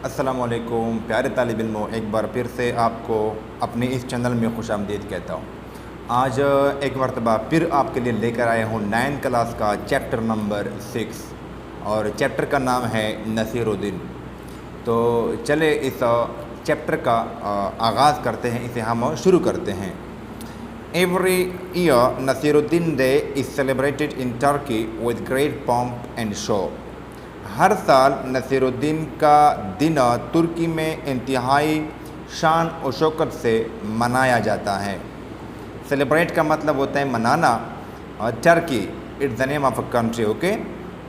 السلام علیکم پیارے طالب علموں، ایک بار پھر سے آپ کو اپنے اس چینل میں خوش آمدید کہتا ہوں۔ آج ایک مرتبہ پھر آپ کے لیے لے کر آیا ہوں 9 کلاس کا چیپٹر نمبر 6 اور چیپٹر کا نام ہے نصیر الدین۔ تو چلے اس چیپٹر کا آغاز کرتے ہیں، اسے ہم شروع کرتے ہیں۔ Every year Naseer Uddin day is celebrated in Turkey with great pomp and show۔ ہر سال نصیر الدین کا دن ترکی میں انتہائی شان و شوکت سے منایا جاتا ہے۔ سیلیبریٹ کا مطلب ہوتا ہے منانا، اور Turkey it's the name of a country, okay,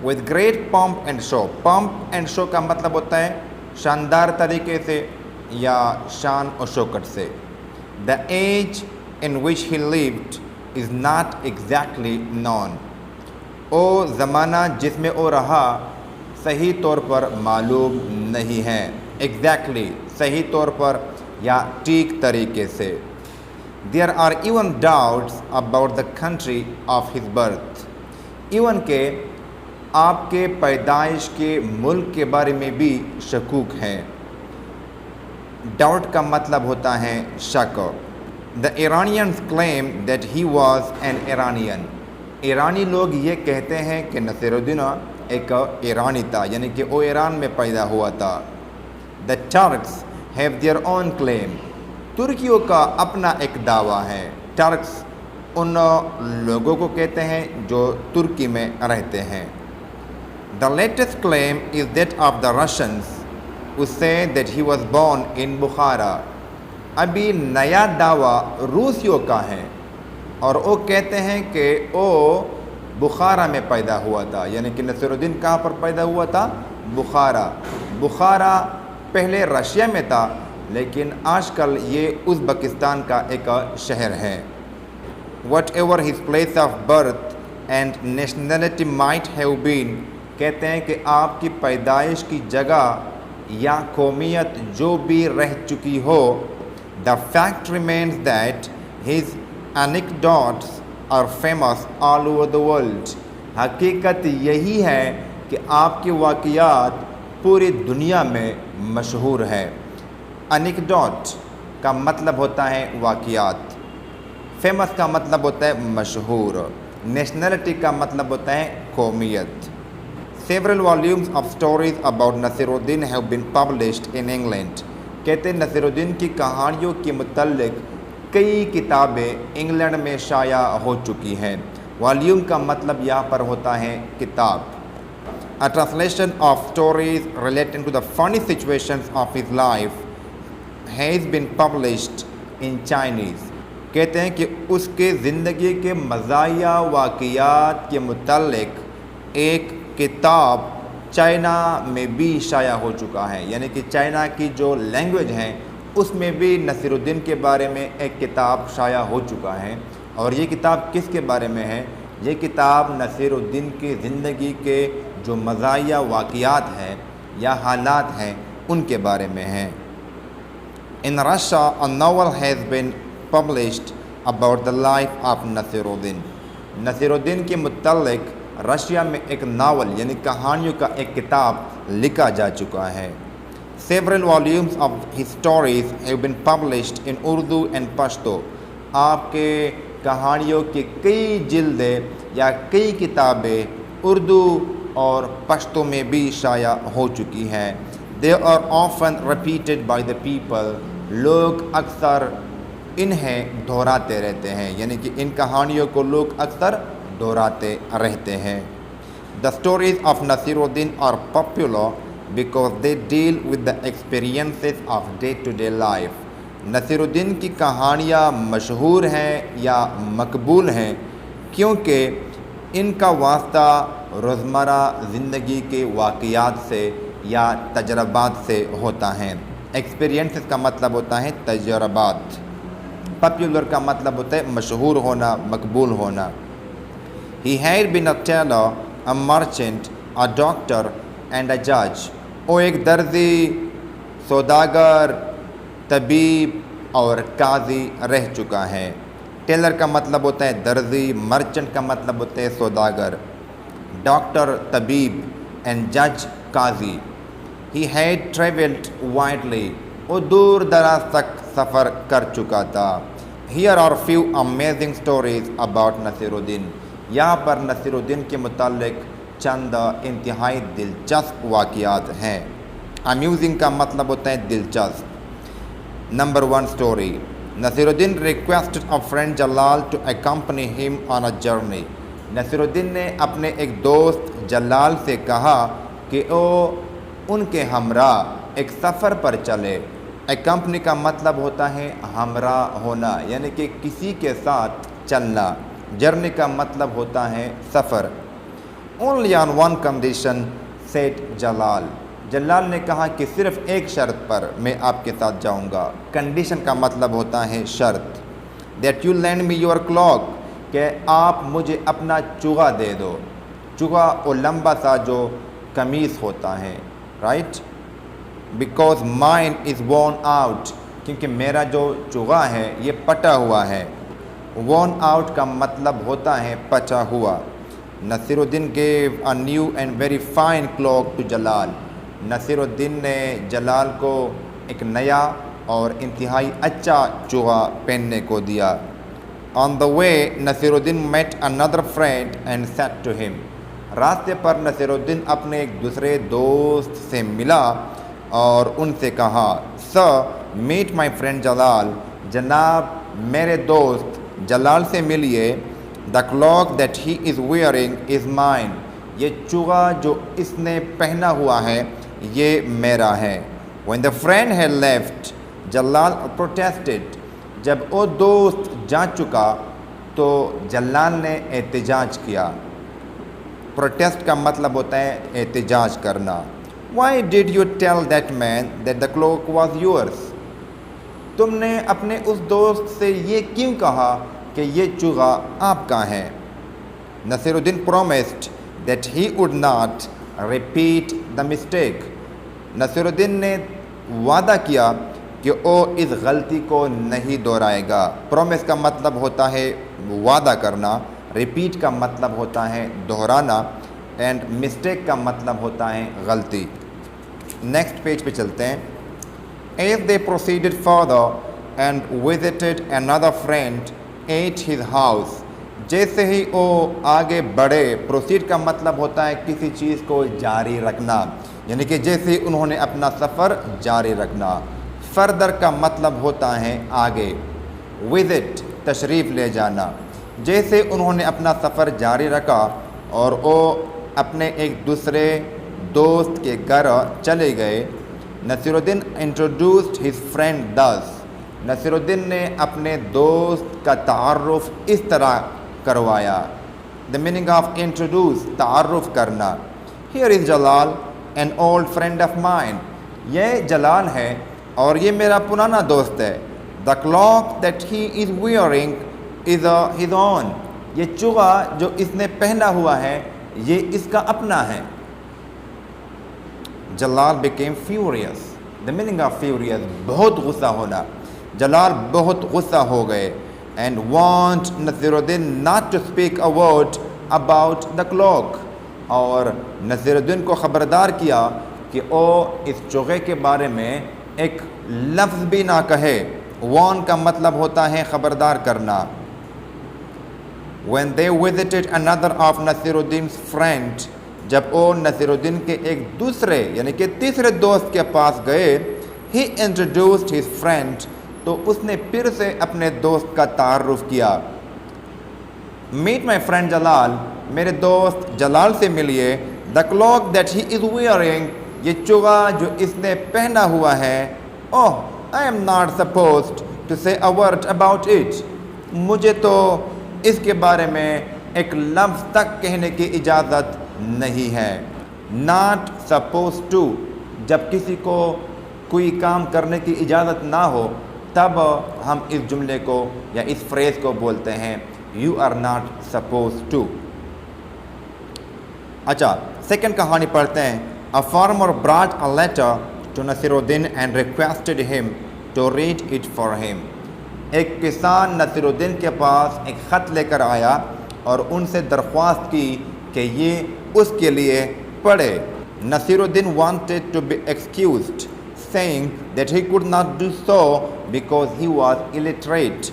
with great pomp and show. Pomp and show کا مطلب ہوتا ہے شاندار طریقے سے یا شان و شوکت سے۔ The age in which he lived is not exactly known. وہ زمانہ جس میں وہ رہا صحیح طور پر معلوم نہیں ہے، ایگزیکٹلی صحیح طور پر یا ٹھیک طریقے سے۔ There are even doubts about the country of his birth۔ Even کہ آپ کے پیدائش کے ملک کے بارے میں بھی شکوک ہے۔ ڈاؤٹ کا مطلب ہوتا ہے شک۔ The Iranians claim that he was an Iranian۔ ایرانی لوگ یہ کہتے ہیں کہ نصیر الدین ایک ایرانی تھا، یعنی کہ وہ ایران میں پیدا ہوا تھا۔ The Turks have their own claim۔ ترکیوں کا اپنا ایک دعویٰ ہے۔ ٹرکس ان لوگوں کو کہتے ہیں جو ترکی میں رہتے ہیں۔ The latest claim is that of the Russians who say that he was born in Bukhara۔ ابھی نیا دعویٰ روسیوں کا ہے اور وہ کہتے ہیں کہ وہ بخارا میں پیدا ہوا تھا، یعنی کہ نصیر الدین کہاں پر پیدا ہوا تھا؟ بخارا۔ بخارا پہلے رشیا میں تھا، لیکن آج کل یہ ازبکستان کا ایک شہر ہے۔ What ever his place of birth and nationality might have been. کہتے ہیں کہ آپ کی پیدائش کی جگہ یا قومیت جو بھی رہ چکی ہو، the fact remains that his anecdotes are famous all over the world۔ حقیقت یہی ہے کہ آپ کے واقعات پوری دنیا میں مشہور ہے۔ anecdote کا مطلب ہوتا ہے واقعات، famous کا مطلب ہوتا ہے مشہور، nationality کا مطلب ہوتا ہے قومیت۔ several volumes of stories about Naseer Uddin have been published in England۔ کہتے ہیں نصیر الدین کی کہانیوں کے متعلق کئی کتابیں انگلینڈ میں شائع ہو چکی ہیں۔ والیوم کا مطلب یہاں پر ہوتا ہے کتاب۔ A translation of stories relating to the funny situations of his life has been published in Chinese۔ کہتے ہیں کہ اس کے زندگی کے مزاحیہ واقعات کے متعلق ایک کتاب چائنا میں بھی شائع ہو چکا ہے، یعنی کہ چائنا کی جو لینگویج ہے اس میں بھی نصیر الدین کے بارے میں ایک کتاب شائع ہو چکا ہے۔ اور یہ کتاب کس کے بارے میں ہے؟ یہ کتاب نصیر الدین کی زندگی کے جو مزاحیہ واقعات ہیں یا حالات ہیں ان کے بارے میں ہے۔ In Russia, a novel has been published about the life of Naseer الدین۔ نصیر الدین کے متعلق رشیا میں ایک ناول یعنی کہانیوں کا ایک کتاب لکھا جا چکا ہے۔ Several volumes of his stories have been published in Urdu and Pashto۔ آپ کے کہانیوں کی کئی جلدیں یا کئی کتابیں اردو اور پشتو میں بھی شائع ہو چکی ہیں۔ They are often repeated by the people۔ لوگ اکثر انہیں دہراتے رہتے ہیں، یعنی کہ ان کہانیوں کو لوگ اکثر دہراتے رہتے ہیں۔ The stories of Naseer Uddin are popular because they deal with the experiences of day-to-day life۔ Naseer الدین کی کہانیاں مشہور ہیں یا مقبول ہیں کیونکہ ان کا واسطہ روزمرہ زندگی کے واقعات سے یا تجربات سے ہوتا ہے۔ ایکسپیرینسز کا مطلب ہوتا ہے تجربات۔ پاپولر کا مطلب ہوتا ہے مشہور ہونا، مقبول ہونا۔ He had been a tailor, a merchant, a doctor and a judge۔ وہ ایک درزی، سوداگر، طبیب اور قاضی رہ چکا ہے۔ ٹیلر کا مطلب ہوتا ہے درزی، مرچنٹ کا مطلب ہوتا ہے سوداگر، ڈاکٹر طبیب اینڈ جج قاضی۔ He had travelled widely. وہ دور دراز تک سفر کر چکا تھا. Here are few amazing stories about Naseer الدین. یہاں پر نصیر الدین کے متعلق چند انتہائی دلچسپ واقعات ہیں. امیوزنگ کا مطلب ہوتا ہے دلچسپ. Number 1 story. Nasiruddin requested a friend Jalal to accompany him on a journey. Nasiruddin نے اپنے ایک دوست جلال سے کہا کہ وہ ان کے ہمراہ ایک سفر پر چلے. اکمپنی کا مطلب ہوتا ہے ہمراہ ہونا، یعنی کہ کسی کے ساتھ چلنا. جرنی کا مطلب ہوتا ہے سفر. Only on one condition said جلال. جلال نے کہا کہ صرف ایک شرط پر میں آپ کے ساتھ جاؤں گا. کنڈیشن کا مطلب ہوتا ہے شرط. That you lend me your cloak. کہ آپ مجھے اپنا چوغا دے دو. چوغا وہ لمبا سا جو قمیص ہوتا ہے، right. Because mine is worn out. کیونکہ میرا جو چوغا ہے یہ پٹا ہوا ہے. worn out کا مطلب ہوتا ہے پچا ہوا. نصیر الدین gave a new and very fine cloak to جلال. نصیر الدین نے جلال کو ایک نیا اور انتہائی اچھا چوغا پہننے کو دیا. On the way, Naseer Uddin met another friend and said to him. راستے پر نصیر الدین اپنے ایک دوسرے دوست سے ملا اور ان سے کہا Sir, meet my friend جلال. جناب میرے دوست جلال سے ملیے. The cloak that he is wearing is mine. یہ چوغا جو اس نے پہنا ہوا ہے یہ میرا ہے. When the friend had left, Jalal protested. جب وہ دوست جا چکا تو جلال نے احتجاج کیا. پروٹیسٹ کا مطلب ہوتا ہے احتجاج کرنا. Why did you tell that man that the cloak was yours? تم نے اپنے اس دوست سے یہ کیوں کہا کہ یہ چوغا آپ کا ہے؟ نصیر الدین promised that he would not repeat the mistake. Naseer الدین نے وعدہ کیا کہ وہ اس غلطی کو نہیں دہرائے گا. پرومس کا مطلب ہوتا ہے وعدہ کرنا. ریپیٹ کا مطلب ہوتا ہے دہرانا. اینڈ مسٹیک کا مطلب ہوتا ہے غلطی. نیکسٹ پیج پہ چلتے ہیں. As they proceeded further and visited another friend at his house. جیسے ہی وہ آگے بڑھے، پروسیڈ کا مطلب ہوتا ہے کسی چیز کو جاری رکھنا، یعنی کہ جیسے انہوں نے اپنا سفر جاری رکھنا. فردر کا مطلب ہوتا ہے آگے. وزٹ تشریف لے جانا. جیسے انہوں نے اپنا سفر جاری رکھا اور وہ اپنے ایک دوسرے دوست کے گھر چلے گئے. Nasiruddin introduced his friend thus. Nasiruddin نے اپنے دوست کا تعارف اس طرح کروایا. دا میننگ آف انٹروڈیوس تعارف کرنا. Here is Jalal an old friend of mine. یہ جلال ہے اور یہ میرا پرانا دوست ہے. The cloak that he is wearing is his own. یہ چوغا جو اس نے پہنا ہوا ہے یہ اس کا اپنا ہے. جلال became furious. The meaning of furious بہت غصہ ہونا. جلال بہت غصہ ہو گئے. And want Naseer Uddin not to speak a word about the cloak. اور نصیر الدین کو خبردار کیا کہ وہ اس چوغے کے بارے میں ایک لفظ بھی نہ کہے. وارن کا مطلب ہوتا ہے خبردار کرنا. When they visited another of Naseer الدین's friend. جب وہ نصیر الدین کے ایک دوسرے یعنی کہ تیسرے دوست کے پاس گئے. He introduced his friend. تو اس نے پھر سے اپنے دوست کا تعارف کیا. Meet my friend جلال. میرے دوست جلال سے ملیے. The cloak that he is wearing. یہ چوغا جو اس نے پہنا ہوا ہے. Oh, I am not supposed to say a word about it. مجھے تو اس کے بارے میں ایک لفظ تک کہنے کی اجازت نہیں ہے. Not supposed to. جب کسی کو کوئی کام کرنے کی اجازت نہ ہو تب ہم اس جملے کو یا اس فریز کو بولتے ہیں You are not supposed to. اچھا، سیکنڈ کہانی پڑھتے ہیں. A farmer brought a letter to Nasiruddin and requested him to read it for him. ایک کسان نصیر الدین کے پاس ایک خط لے کر آیا اور ان سے درخواست کی کہ یہ اس کے لیے پڑھے. Nasiruddin wanted to be excused, saying that he could not do so because he was illiterate.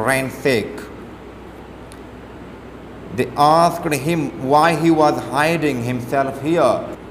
ransack। They asked him why he was hiding himself here,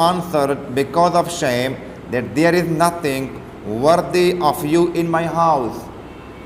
answered because of shame that there is nothing worthy of you in my house,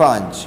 5,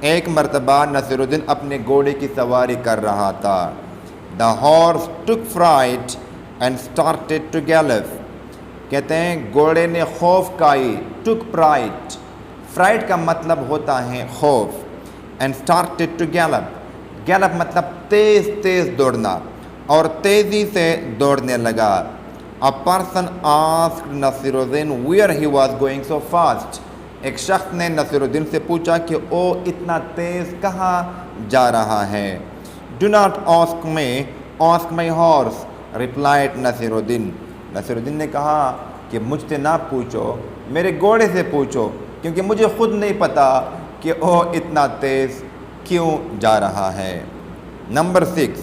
ایک مرتبہ نصیر الدین اپنے گھوڑے کی سواری کر رہا تھا. The horse took fright and started to gallop. کہتے ہیں گھوڑے نے خوف کھائی. took fright کا مطلب ہوتا ہے خوف. and started to gallop مطلب تیز تیز دوڑنا, اور تیزی سے دوڑنے لگا. A person asked Naseer Uddin where he was going so fast. ایک شخص نے نصیر الدین سے پوچھا کہ وہ اتنا تیز کہاں جا رہا ہے. Do not ask me, ask my horse, replied Naseer الدین. نصیر الدین نے کہا کہ مجھ سے نہ پوچھو, میرے گھوڑے سے پوچھو, کیونکہ مجھے خود نہیں پتا کہ وہ اتنا تیز کیوں جا رہا ہے. Number 6.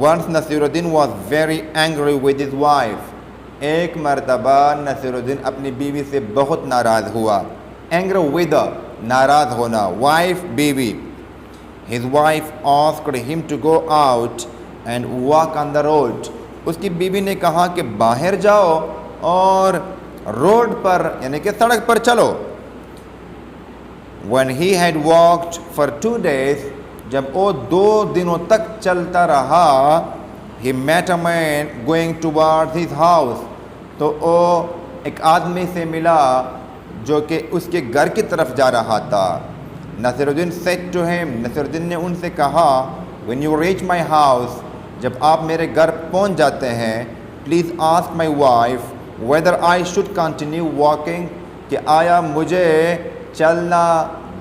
Once Naseer Uddin was very angry with his wife. ایک مرتبہ نصیر الدین اپنی بیوی سے بہت ناراض ہوا. Angry with, ناراض ہونا, wife بیوی. His wife asked him to go out and walk on the road. اس کی بیوی نے کہا کہ باہر جاؤ اور روڈ پر یعنی کہ سڑک پر چلو. When he had walked for 2 days, جب وہ 2 دنوں تک چلتا رہا, he met a man going towards his house. تو وہ ایک آدمی سے ملا جو کہ اس کے گھر کی طرف جا رہا تھا. نصیر الدین said to him, نصیر الدین نے ان سے کہا, when you reach my house, جب آپ میرے گھر پہنچ جاتے ہیں, please ask my wife whether I should continue walking, کہ آیا مجھے چلنا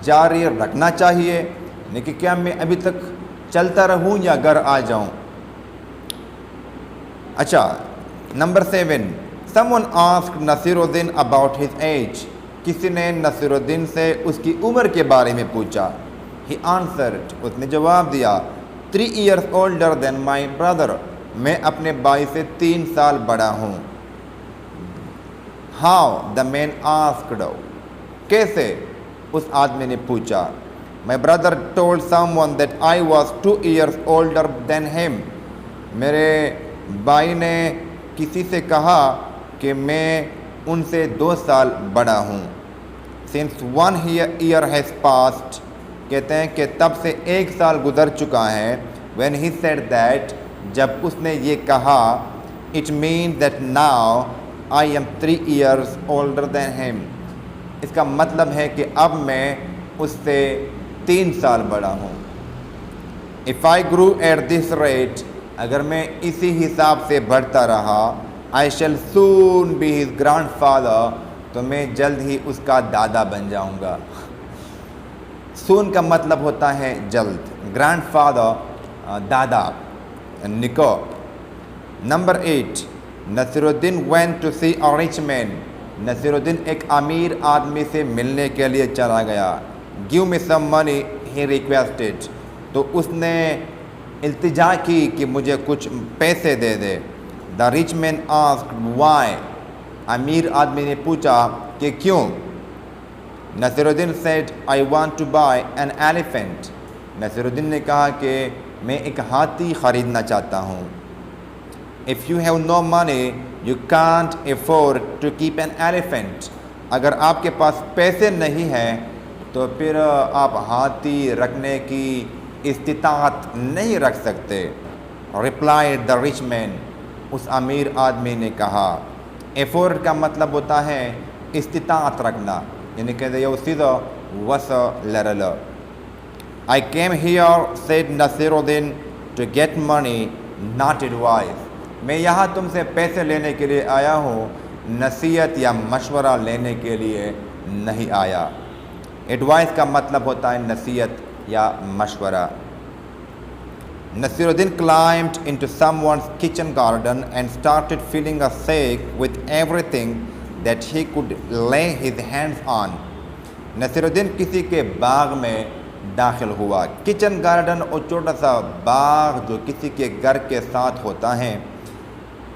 جاری رکھنا چاہیے, یعنی کہ کیا میں ابھی تک چلتا رہوں یا گھر آ جاؤں. اچھا, number 7. Someone asked Naseer Uddin about his age. کسی نے نصیر الدین سے اس کی عمر کے بارے میں پوچھا. He answered, اس نے جواب دیا, 3 years older than my brother. میں اپنے بھائی سے 3 سال بڑا ہوں. How? The man asked. کیسے؟ اس آدمی نے پوچھا. My brother told someone that I was 2 years older than him. میرے بھائی نے کسی سے کہا کہ میں ان سے 2 سال بڑا ہوں. Since 1 year has passed, کہتے ہیں کہ تب سے 1 سال گزر چکا ہے. When he said that, جب اس نے یہ کہا, it means that now I am 3 years older than him. اس کا مطلب ہے کہ اب میں اس سے 3 سال بڑا ہوں. If I grew at this rate, اگر میں اسی حساب سے بڑھتا رہا, I shall soon be his grandfather, تو میں جلد ہی اس کا دادا بن جاؤں گا. soon کا مطلب ہوتا ہے جلد, گرینڈ فادر دادا, نکو. Number 8. Naseer Uddin went to see a rich man. Naseer الدین ایک امیر آدمی سے ملنے کے لیے چلا گیا. give me some money, he requested. تو اس نے التجا کی کہ مجھے کچھ پیسے دے دے. the rich man asked why. امیر آدمی نے پوچھا کہ کیوں. نصیر الدین said, I want to buy an elephant. Naseer الدین نے کہا کہ میں ایک ہاتھی خریدنا چاہتا ہوں. If you have no money, you can't afford to keep an elephant. اگر آپ کے پاس پیسے نہیں ہیں تو پھر آپ ہاتھی رکھنے کی استطاعت نہیں رکھ سکتے. replied the rich man. اس امیر آدمی نے کہا. afford کا مطلب ہوتا ہے استطاعت رکھنا, یعنی کہ یو سیدھا وس لرل. I came here, said Naseer Uddin, to get money, not advice. میں یہاں تم سے پیسے لینے کے لیے آیا ہوں, نصیحت یا مشورہ لینے کے لیے نہیں آیا. ایڈوائس کا مطلب ہوتا ہے نصیحت یا مشورہ. نصیر الدین climbed into someone's kitchen garden and started filling a sack with everything that he could lay his hands on. Naseer الدین کسی کے باغ میں داخل ہوا. کچن گارڈن اور چھوٹا سا باغ جو کسی کے گھر کے ساتھ ہوتا ہے.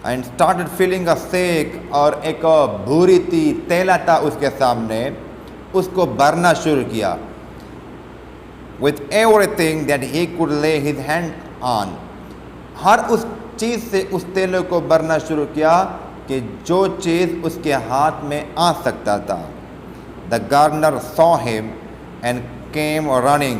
اینڈ اسٹارٹڈ فلنگ اے سیک, اور ایک بھوری تھی, تیلا تھا اس کے سامنے, اس کو بھرنا شروع کیا. with everything that he could lay his hand on. ہر اس چیز سے اس تیلے کو بھرنا شروع کیا کہ جو چیز اس کے ہاتھ میں آ سکتا تھا. the gardener saw him and came running.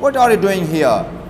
What are you doing here?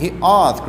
He asked,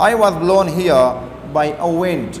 I was blown here by a wind.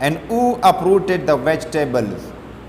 And who uprooted the vegetables?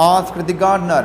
Asked the gardener,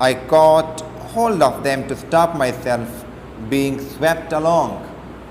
I caught hold of them to stop myself being swept along.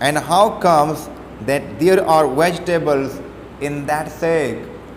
And how comes that there are vegetables in that sack?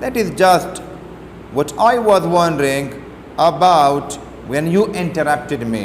That is just what I was wondering about when you interrupted me.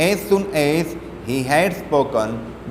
As soon as he had spoken,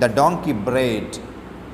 the donkey brayed,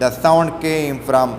The sound came from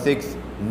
6